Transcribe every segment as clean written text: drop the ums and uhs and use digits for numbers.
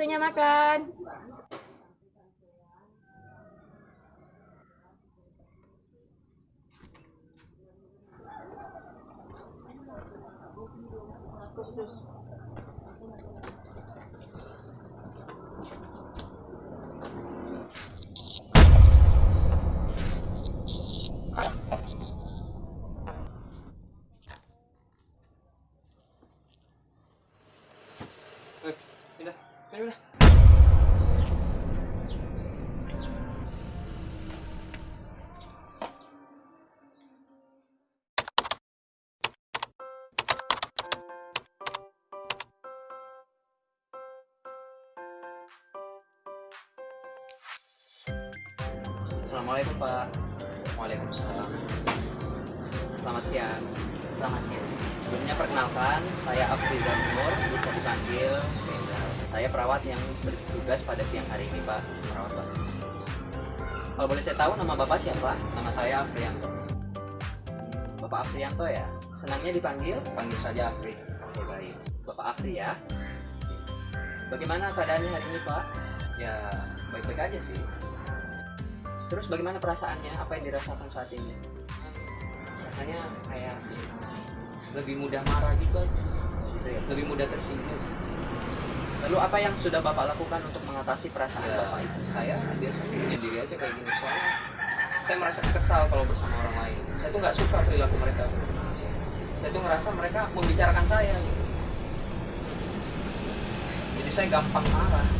waktunya makan. Pindah, pindah. Assalamualaikum Pak. Waalaikumsalam. Selamat siang. Selamat siang. Sebelumnya perkenalkan, saya Afrizal Nur, bisa dipanggil Reza. Saya perawat yang bertugas pada siang hari ini Pak. Perawat Pak. Kalau boleh saya tahu nama Bapak siapa? Nama saya Afrianto. Bapak Afrianto ya? Senangnya dipanggil? Panggil saja Afri. Oke baik. Bapak Afri ya. Bagaimana keadaannya hari ini Pak? Ya baik-baik aja sih. Terus bagaimana perasaannya? Apa yang dirasakan saat ini? Rasanya kayak lebih mudah marah gitu aja, gitu ya. Lebih mudah tersinggung. Lalu apa yang sudah Bapak lakukan untuk mengatasi perasaan Bapak itu? Saya biasanya menyendiri aja kayak gini, soalnya saya merasa kesal kalau bersama orang lain. Saya tuh nggak suka perilaku mereka. Saya tuh ngerasa mereka membicarakan saya gitu. Jadi saya gampang marah.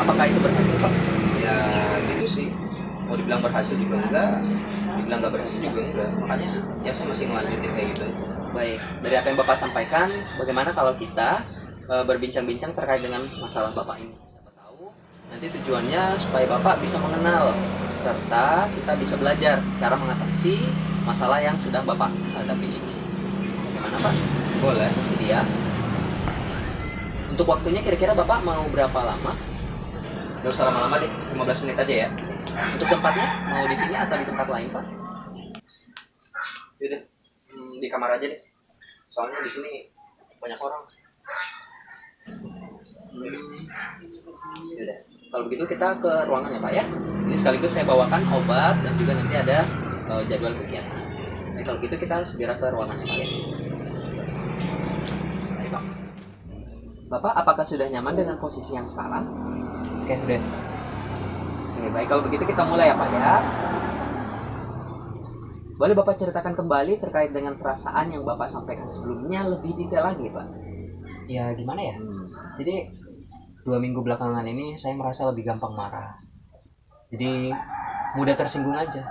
Apakah itu berhasil Pak? Ya gitu sih. Mau dibilang berhasil juga enggak, dibilang nggak berhasil juga enggak. Makanya ya saya masih ngelanjutin kayak gitu. Baik, dari apa yang Bapak sampaikan, bagaimana kalau kita berbincang-bincang terkait dengan masalah Bapak ini? Siapa tahu nanti tujuannya supaya Bapak bisa mengenal serta kita bisa belajar cara mengatasi masalah yang sedang Bapak hadapi ini. Bagaimana Pak? Boleh, bersedia. Untuk waktunya kira-kira Bapak mau berapa lama? Gak usah lama-lama deh, 15 menit aja ya. Untuk tempatnya, mau di sini atau di tempat lain Pak? Yaudah, di kamar aja deh. Soalnya di sini banyak orang. Yaudah, kalau begitu kita ke ruangan ya Pak ya. Ini sekaligus saya bawakan obat dan juga nanti ada jadwal kegiatan. Nah, kalau gitu kita segera ke ruangannya Pak ya. Ayo Pak. Bapak, apakah sudah nyaman dengan posisi yang sekarang? Oke, udah. Oke, baik. Kalau begitu kita mulai ya Pak ya. Boleh Bapak ceritakan kembali terkait dengan perasaan yang Bapak sampaikan sebelumnya lebih detail lagi Pak? Ya gimana ya? Jadi 2 minggu belakangan ini saya merasa lebih gampang marah. Jadi mudah tersinggung aja.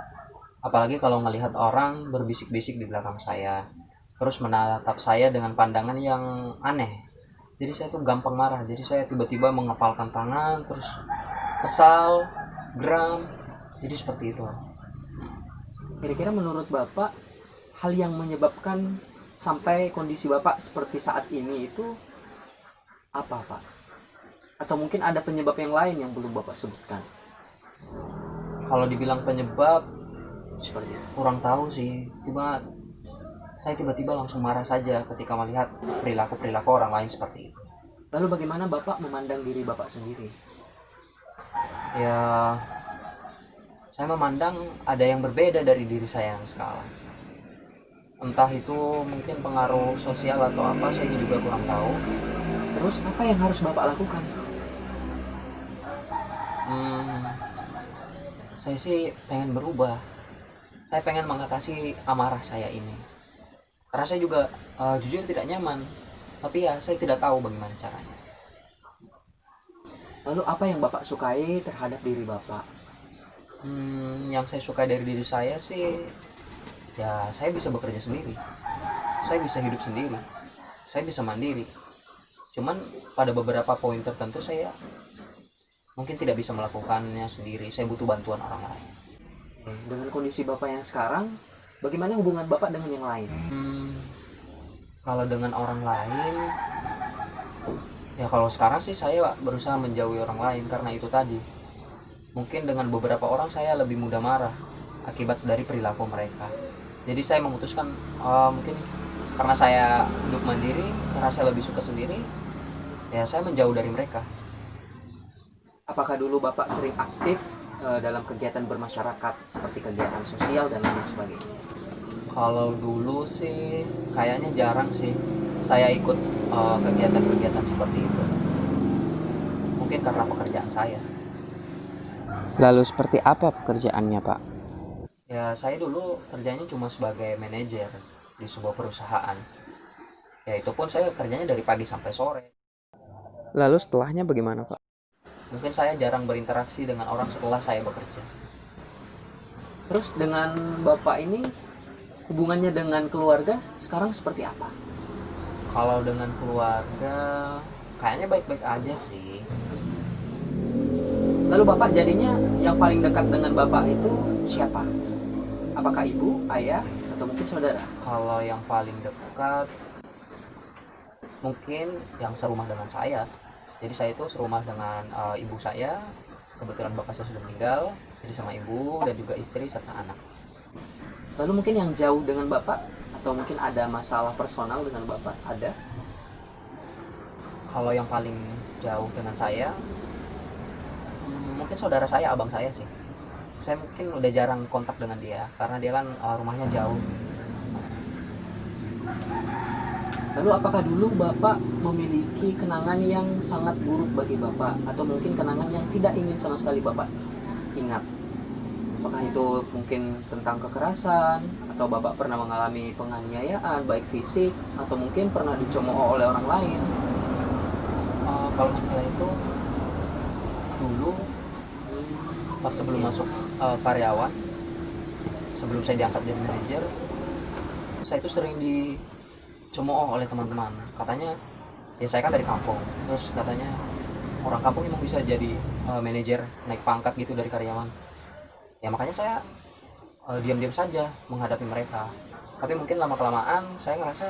Apalagi kalau melihat orang berbisik-bisik di belakang saya. Terus menatap saya dengan pandangan yang aneh. Jadi saya tuh gampang marah. Jadi saya tiba-tiba mengepalkan tangan, terus kesal, geram. Jadi seperti itu. Kira-kira menurut Bapak, hal yang menyebabkan sampai kondisi Bapak seperti saat ini itu apa Pak? Atau mungkin ada penyebab yang lain yang belum Bapak sebutkan? Kalau dibilang penyebab, seperti kurang tahu sih. Saya tiba-tiba langsung marah saja ketika melihat perilaku orang lain seperti itu. Lalu bagaimana Bapak memandang diri Bapak sendiri? Ya, saya memandang ada yang berbeda dari diri saya yang sekarang. Entah itu mungkin pengaruh sosial atau apa, saya juga kurang tahu. Terus apa yang harus Bapak lakukan? Saya sih pengen berubah. Saya pengen mengatasi amarah saya ini. Karena saya juga jujur tidak nyaman, tapi ya saya tidak tahu bagaimana caranya. Lalu apa yang Bapak sukai terhadap diri Bapak? Yang saya suka dari diri saya sih, ya saya bisa bekerja sendiri, saya bisa hidup sendiri, saya bisa mandiri. Cuman pada beberapa poin tertentu saya mungkin tidak bisa melakukannya sendiri, saya butuh bantuan orang lain. Dengan kondisi Bapak yang sekarang, bagaimana hubungan Bapak dengan yang lain? Kalau dengan orang lain, ya kalau sekarang sih saya berusaha menjauhi orang lain karena itu tadi. Mungkin dengan beberapa orang saya lebih mudah marah. akibat dari perilaku mereka. Jadi saya memutuskan mungkin karena saya hidup mandiri, karena saya lebih suka sendiri, ya saya menjauh dari mereka. Apakah dulu Bapak sering aktif dalam kegiatan bermasyarakat seperti kegiatan sosial dan lain sebagainya? Kalau dulu sih kayaknya jarang sih saya ikut kegiatan-kegiatan seperti itu. Mungkin karena pekerjaan saya. Lalu seperti apa pekerjaannya, Pak? Ya saya dulu kerjanya cuma sebagai manajer di sebuah perusahaan. Ya itu pun saya kerjanya dari pagi sampai sore. Lalu setelahnya bagaimana, Pak? Mungkin saya jarang berinteraksi dengan orang setelah saya bekerja. Terus dengan Bapak ini hubungannya dengan keluarga sekarang seperti apa? Kalau dengan keluarga kayaknya baik-baik aja sih. Lalu Bapak jadinya yang paling dekat dengan Bapak itu siapa? Apakah ibu, ayah, atau mungkin saudara? Kalau yang paling dekat mungkin yang serumah dengan saya. Jadi saya itu serumah dengan ibu saya. Kebetulan bapak saya sudah meninggal, jadi sama ibu dan juga istri serta anak. Lalu mungkin yang jauh dengan bapak, atau mungkin ada masalah personal dengan bapak, ada? Kalau yang paling jauh dengan saya, mungkin saudara saya, abang saya sih. Saya mungkin udah jarang kontak dengan dia, karena dia kan rumahnya jauh. Lalu apakah dulu Bapak memiliki kenangan yang sangat buruk bagi Bapak, atau mungkin kenangan yang tidak ingin sama sekali Bapak ingat? Apakah itu mungkin tentang kekerasan, atau Bapak pernah mengalami penganiayaan baik fisik, atau mungkin pernah dicemooh oleh orang lain? Kalau masalah itu dulu pas sebelum masuk karyawan, sebelum saya diangkat jadi manajer, saya itu sering dicemooh oleh teman-teman. Katanya ya saya kan dari kampung, terus katanya orang kampung emang bisa jadi manajer, naik pangkat gitu dari karyawan. Ya makanya saya diam-diam saja menghadapi mereka. Tapi mungkin lama kelamaan saya ngerasa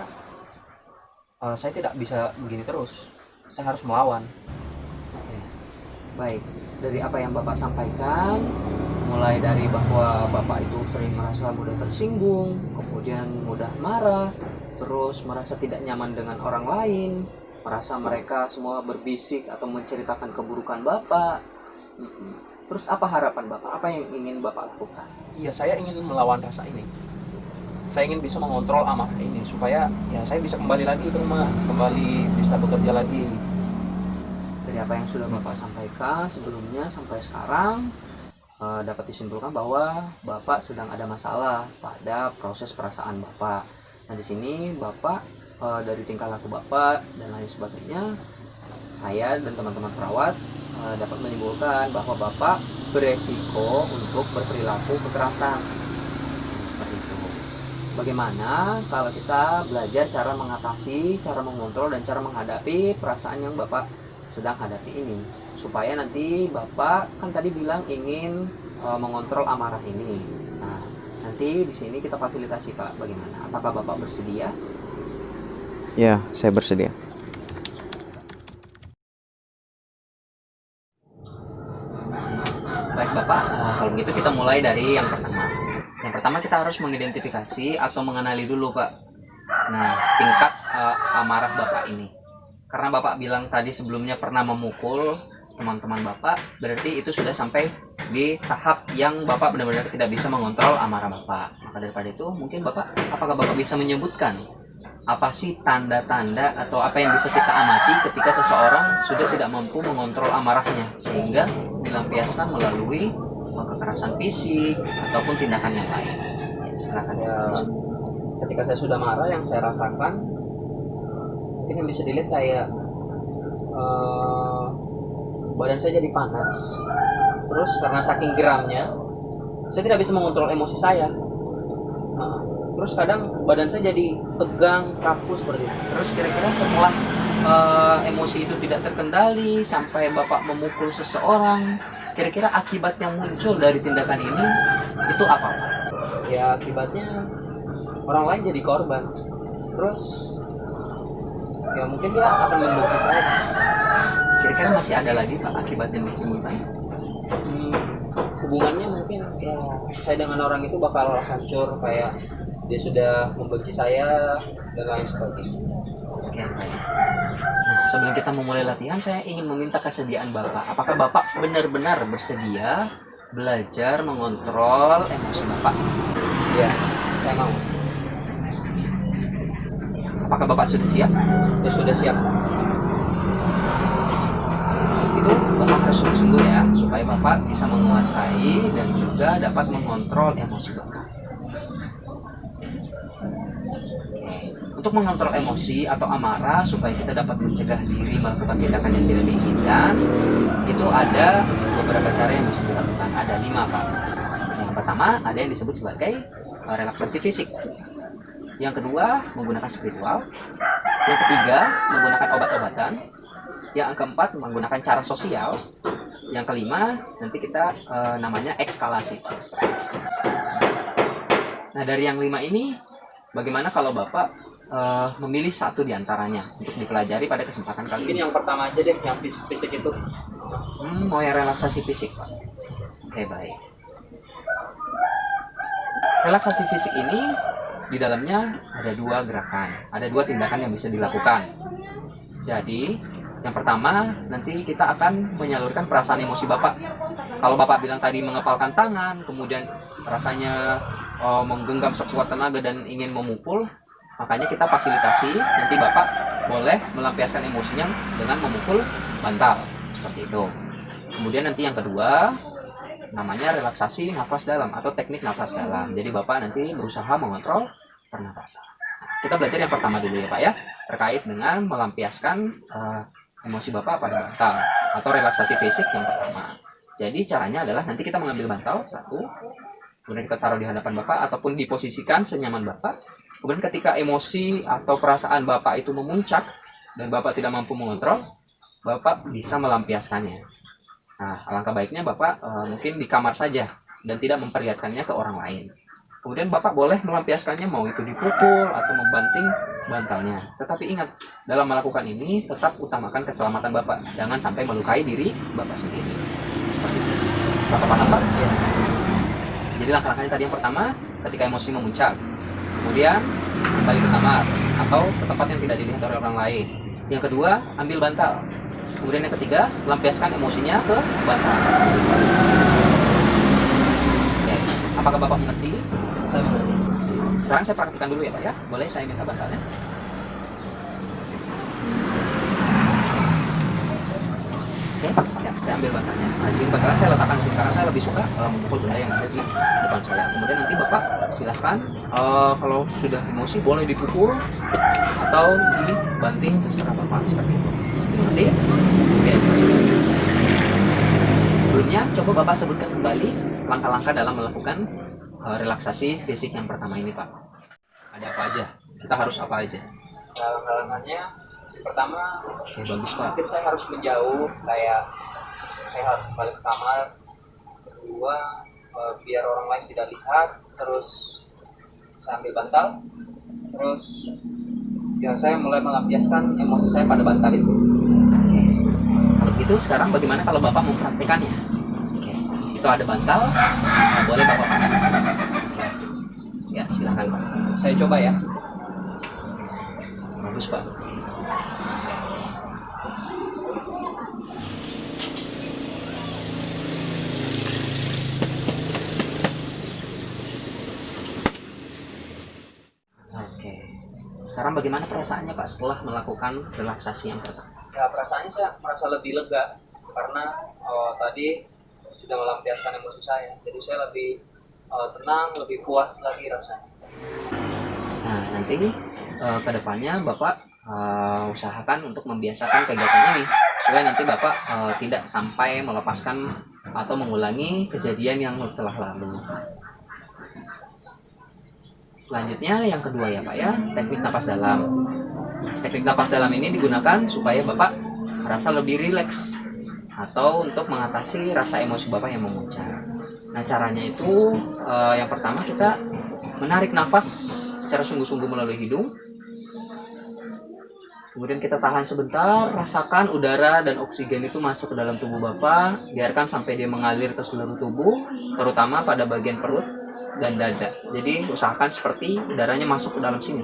saya tidak bisa begini terus, saya harus melawan. Oke. Baik, dari apa yang Bapak sampaikan, mulai dari bahwa Bapak itu sering merasa mudah tersinggung, kemudian mudah marah, terus merasa tidak nyaman dengan orang lain, merasa mereka semua berbisik atau menceritakan keburukan Bapak. Terus apa harapan Bapak? Apa yang ingin Bapak lakukan? Iya, saya ingin melawan rasa ini. Saya ingin bisa mengontrol amarah ini supaya ya saya bisa kembali lagi ke rumah, kembali bisa bekerja lagi. Dari apa yang sudah Bapak sampaikan sebelumnya sampai sekarang, dapat disimpulkan bahwa Bapak sedang ada masalah pada proses perasaan Bapak. Nah di sini Bapak dari tingkah laku Bapak dan lain sebagainya, saya dan teman-teman perawat dapat menyimpulkan bahwa Bapak beresiko untuk berperilaku kekerasan. Seperti itu. Bagaimana kalau kita belajar cara mengatasi, cara mengontrol, dan cara menghadapi perasaan yang Bapak sedang hadapi ini, supaya nanti Bapak kan tadi bilang ingin mengontrol amarah ini. Nah, nanti di sini kita fasilitasi Pak, bagaimana? Apakah Bapak bersedia? Ya, saya bersedia. Baik Bapak, kalau gitu kita mulai dari yang pertama. Yang pertama kita harus mengidentifikasi atau mengenali dulu Pak. Nah, tingkat amarah Bapak ini. Karena Bapak bilang tadi sebelumnya pernah memukul teman-teman Bapak, berarti itu sudah sampai di tahap yang Bapak benar-benar tidak bisa mengontrol amarah Bapak. Maka daripada itu, mungkin Bapak, apakah Bapak bisa menyebutkan apa sih tanda-tanda atau apa yang bisa kita amati ketika seseorang sudah tidak mampu mengontrol amarahnya sehingga dilampiaskan melalui kekerasan fisik ataupun tindakan yang lain? Ya, silakan. Ya, ketika saya sudah marah, yang saya rasakan mungkin yang bisa dilihat kayak badan saya jadi panas, terus karena saking geramnya saya tidak bisa mengontrol emosi saya. Terus kadang badan saya jadi tegang, kaku seperti itu. Terus kira-kira setelah emosi itu tidak terkendali sampai Bapak memukul seseorang, kira-kira akibat yang muncul dari tindakan ini itu apa Pak? Ya akibatnya orang lain jadi korban. Terus ya mungkin dia akan membenci saya. Kira-kira masih ada lagi Pak akibat yang ditimbulkan? hubungannya mungkin ya saya dengan orang itu bakal hancur, kayak dia sudah membenci saya dan lain sebagainya. Oke, baik. Nah, sebelum kita memulai latihan, saya ingin meminta kesediaan Bapak. Apakah Bapak benar-benar bersedia belajar mengontrol emosi Bapak? Ya, saya mau. Apakah Bapak sudah siap? Saya sudah siap. Itu Bapak harus sungguh-sungguh ya, supaya Bapak bisa menguasai dan juga dapat mengontrol emosi Bapak. Untuk mengontrol emosi atau amarah supaya kita dapat mencegah diri melakukan tindakan yang tidak diinginkan, itu ada beberapa cara yang bisa dilakukan. Ada 5, Pak. Yang pertama, ada yang disebut sebagai relaksasi fisik. Yang kedua, menggunakan spiritual. Yang ketiga, menggunakan obat-obatan. Yang keempat, menggunakan cara sosial. Yang kelima, nanti kita namanya ekskalasi. Nah, dari yang 5 ini, bagaimana kalau Bapak memilih satu di antaranya untuk dipelajari pada kesempatan kali ini? Mungkin yang pertama aja deh, yang fisik-fisik itu. Mau yang relaksasi fisik, Pak? Oke, baik. Relaksasi fisik ini di dalamnya ada 2 gerakan, ada 2 tindakan yang bisa dilakukan. Jadi, yang pertama nanti kita akan menyalurkan perasaan emosi Bapak. Kalau Bapak bilang tadi mengepalkan tangan, kemudian rasanya menggenggam sekuat tenaga dan ingin memukul, makanya kita fasilitasi, nanti Bapak boleh melampiaskan emosinya dengan memukul bantal, seperti itu. Kemudian nanti yang kedua, namanya relaksasi nafas dalam atau teknik nafas dalam. Jadi Bapak nanti berusaha mengontrol pernapasan. Kita belajar yang pertama dulu ya Pak ya, terkait dengan melampiaskan emosi Bapak pada bantal atau relaksasi fisik yang pertama. Jadi caranya adalah nanti kita mengambil bantal satu, kemudian kita taruh di hadapan Bapak ataupun diposisikan senyaman Bapak. Kemudian ketika emosi atau perasaan Bapak itu memuncak dan Bapak tidak mampu mengontrol, Bapak bisa melampiaskannya. Nah, alangkah baiknya Bapak mungkin di kamar saja dan tidak memperlihatkannya ke orang lain. Kemudian Bapak boleh melampiaskannya mau itu dipukul atau membanting bantalnya. Tetapi ingat, dalam melakukan ini tetap utamakan keselamatan Bapak. Jangan sampai melukai diri Bapak sendiri. Bapak paham Pak? Ya. Jadi langkah-langkahnya tadi yang pertama, ketika emosi memuncak. Kemudian kembali ke kamar atau ke tempat yang tidak dilihat oleh orang lain. Yang kedua, ambil bantal. Kemudian yang ketiga, lampiaskan emosinya ke bantal. Oke. Apakah Bapak mengerti? Saya mengerti. Sekarang saya praktikkan dulu ya Pak ya. Boleh saya minta bantalnya? Oke, ya, saya ambil bantalnya. Nah, di sini bantalnya saya letakkan di sini karena saya lebih suka memukul benda yang ada di depan saya. Kemudian nanti Bapak silahkan kalau sudah emosi boleh dipukul atau dibanting terserah Bapak seperti itu. Nanti, oke. Sebelumnya coba Bapak sebutkan kembali langkah-langkah dalam melakukan relaksasi fisik yang pertama ini Pak. Ada apa aja? Kita harus apa aja? Langkah-langkahnya pertama, oke, bagus Pak. Mungkin saya harus menjauh, kayak saya harus kembali ke kamar. Kedua, biar orang lain tidak lihat. Terus saya ambil bantal. Terus ya saya mulai melampiaskan emosi saya pada bantal itu. Oke. Kalau begitu sekarang bagaimana kalau Bapak mempraktikannya? Oke. Di situ ada bantal. Boleh Bapak pakai. Oke. Ya silakan Pak. Saya coba ya. Bagus Pak. Sekarang bagaimana perasaannya Pak setelah melakukan relaksasi yang pertama? Ya perasaannya saya merasa lebih lega karena tadi sudah melampiaskan emosi saya, jadi saya lebih tenang, lebih puas lagi rasanya. Nah nanti kedepannya Bapak usahakan untuk membiasakan kegiatannya nih, supaya nanti Bapak tidak sampai melepaskan atau mengulangi kejadian yang telah lalu. Selanjutnya yang kedua ya Pak ya, teknik napas dalam. Teknik napas dalam ini digunakan supaya Bapak merasa lebih rileks atau untuk mengatasi rasa emosi Bapak yang memuncak. Nah caranya itu yang pertama kita menarik nafas secara sungguh-sungguh melalui hidung. Kemudian kita tahan sebentar, rasakan udara dan oksigen itu masuk ke dalam tubuh Bapak. Biarkan sampai dia mengalir ke seluruh tubuh, terutama pada bagian perut dan dada. Jadi usahakan seperti udaranya masuk ke dalam sini.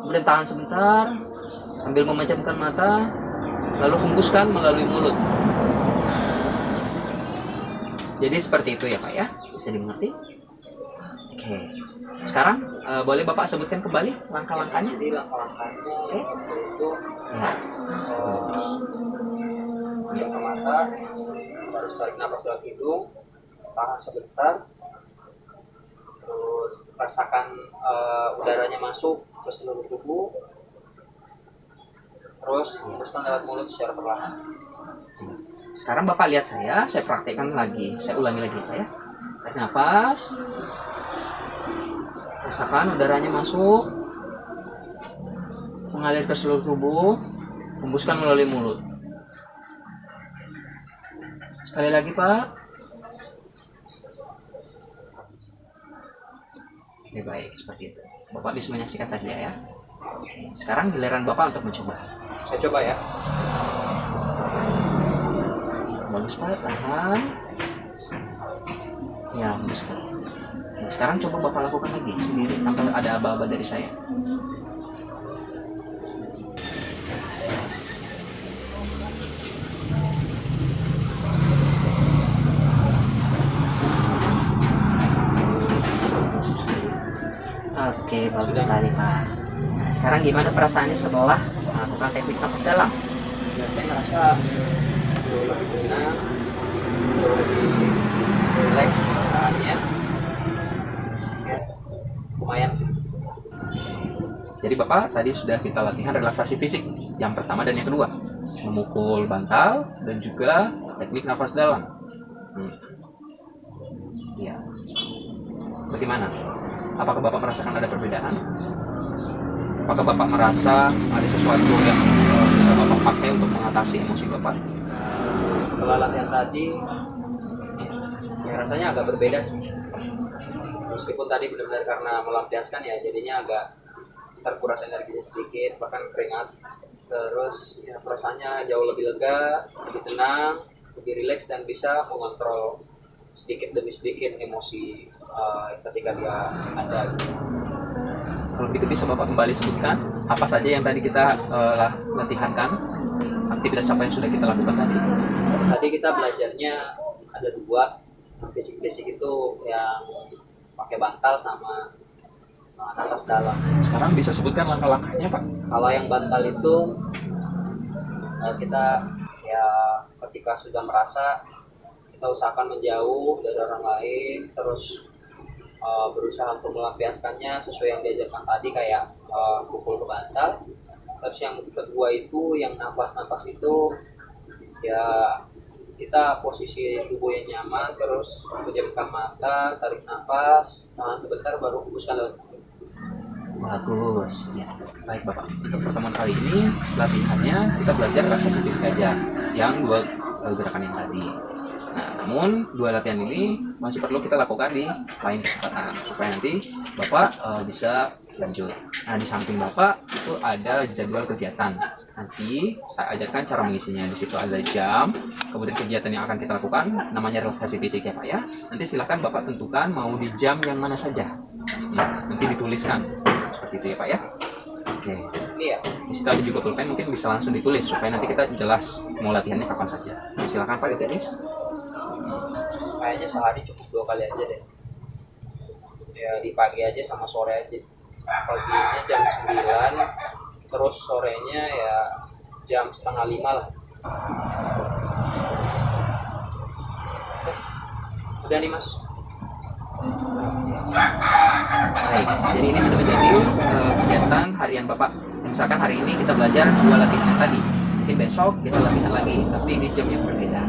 Kemudian tahan sebentar, sambil memejamkan mata, lalu hembuskan melalui mulut. Jadi seperti itu ya Pak ya, bisa dimengerti? Oke. Sekarang boleh Bapak sebutkan kembali langkah-langkahnya? Jadi langkah-langkahnya itu Ya. buka mata, harus tarik nafas lewat hidung, tahan sebentar, terus rasakan udaranya masuk ke seluruh tubuh, terus hembuskan lewat mulut secara perlahan. Sekarang Bapak lihat saya praktekkan lagi. Saya ulangi lagi Pak ya. Tarik nafas. Rasakan udaranya masuk, mengalir ke seluruh tubuh, hembuskan melalui mulut. Sekali lagi Pak. Oke, baik, seperti itu. Bapak bisa menyaksikan tadi ya. Sekarang giliran Bapak untuk mencoba. Saya coba ya. Bagus Pak, tahan. Ya, hembuskan. Nah, sekarang coba Bapak lakukan lagi sendiri tanpa ada aba-aba dari saya. Oke, bagus sekali Pak. Nah, sekarang gimana perasaannya setelah melakukan teknik nafas dalam? Ya, saya ngerasa jauh lebih tenang, jauh lebih relax perasaannya. Ya, lumayan. Jadi Bapak tadi sudah kita latihan relaksasi fisik yang pertama dan yang kedua, memukul bantal dan juga teknik nafas dalam. Ya. Bagaimana? Apakah Bapak merasakan ada perbedaan? Apakah Bapak merasa ada sesuatu yang bisa Bapak pakai untuk mengatasi emosi Bapak? Setelah latihan tadi, ya rasanya agak berbeda sih. Meskipun tadi benar-benar karena melampiaskan ya, jadinya agak terkuras energinya sedikit, bahkan keringat. Terus ya perasaannya jauh lebih lega, lebih tenang, lebih rileks, dan bisa mengontrol sedikit demi sedikit emosi ketika dia ada gitu. Kalau gitu bisa Bapak kembali sebutkan apa saja yang tadi kita latihankan, aktivitas apa yang sudah kita lakukan tadi? Tadi kita belajarnya ada dua, basic itu yang pakai bantal sama nafas dalam. Sekarang bisa sebutkan langkah-langkahnya Pak? Kalau yang bantal itu kita ya ketika sudah merasa, kita usahakan menjauh dari orang lain, terus berusaha untuk melampiaskannya sesuai yang diajarkan tadi, kayak pukul ke bantal. Terus yang kedua itu yang nafas itu ya kita posisi tubuh yang nyaman, terus pejamkan mata, tarik nafas, tahan sebentar, baru hembuskan lewat. Bagus, ya. Baik Bapak, untuk pertemuan kali ini latihannya kita belajar relaksasi fisik saja yang dua gerakan yang tadi. Nah, namun dua latihan ini masih perlu kita lakukan di lain kesempatan supaya nanti Bapak bisa lanjut. Nah, di samping Bapak itu ada jadwal kegiatan. Nanti saya ajarkan cara mengisinya. Di situ ada jam, kemudian kegiatan yang akan kita lakukan namanya relaksasi fisik ya Pak ya. Nanti silakan Bapak tentukan mau di jam yang mana saja. Nah, nanti dituliskan seperti itu ya Pak ya. Oke. Iya. Di situ ada juga pulpen, mungkin bisa langsung ditulis supaya nanti kita jelas mau latihannya kapan saja. Nah, silakan Pak ditulis. Kayaknya sehari cukup 2 kali aja deh. Ya di pagi aja sama sore aja. Paginya jam 9, terus sorenya ya jam 4:30 lah. Udah nih Mas. Baik, jadi ini sudah menjadi kegiatan harian Bapak. Misalkan hari ini kita belajar dua latihan tadi, mungkin besok kita latihan lagi, tapi di jam yang berbeda.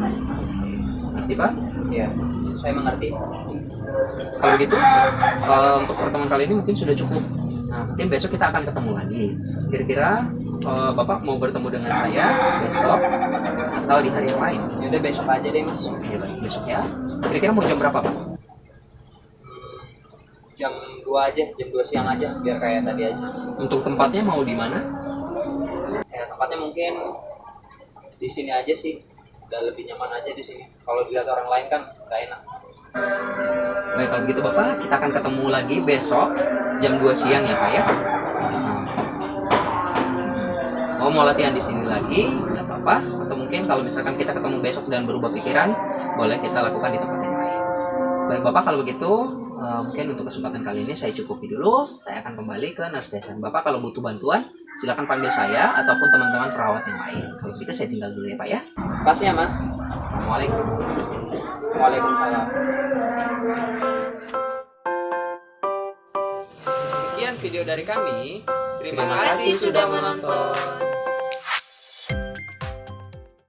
Ngerti Pak? Iya, saya mengerti. Kalau gitu, untuk pertemuan kali ini mungkin sudah cukup. Nah, mungkin besok kita akan ketemu lagi. Kira-kira Bapak mau bertemu dengan saya besok atau di hari yang lain? Yaudah besok aja deh Mas. Oke, baik, besok ya. Kira-kira mau jam berapa Pak? Jam 2 aja, jam 2 siang aja, biar kayak tadi aja. Untuk tempatnya mau di mana? Ya tempatnya mungkin di sini aja sih, udah lebih nyaman aja di sini. Kalau dilihat orang lain kan nggak enak. Baik, kalau begitu Bapak, kita akan ketemu lagi besok jam 2 siang ya Pak ya. Mau latihan di sini lagi, nggak apa-apa. Atau mungkin kalau misalkan kita ketemu besok dan berubah pikiran, boleh kita lakukan di tempat yang lain. Baik Bapak, kalau begitu mungkin untuk kesempatan kali ini saya cukupi dulu. Saya akan kembali ke nurse station. Bapak kalau butuh bantuan, silakan panggil saya ataupun teman-teman perawat yang lain. Kalau begitu saya tinggal dulu ya Pak ya. Makasih ya Mas. Assalamualaikum. Waalaikumsalam. Sekian video dari kami. Terima kasih sudah menonton.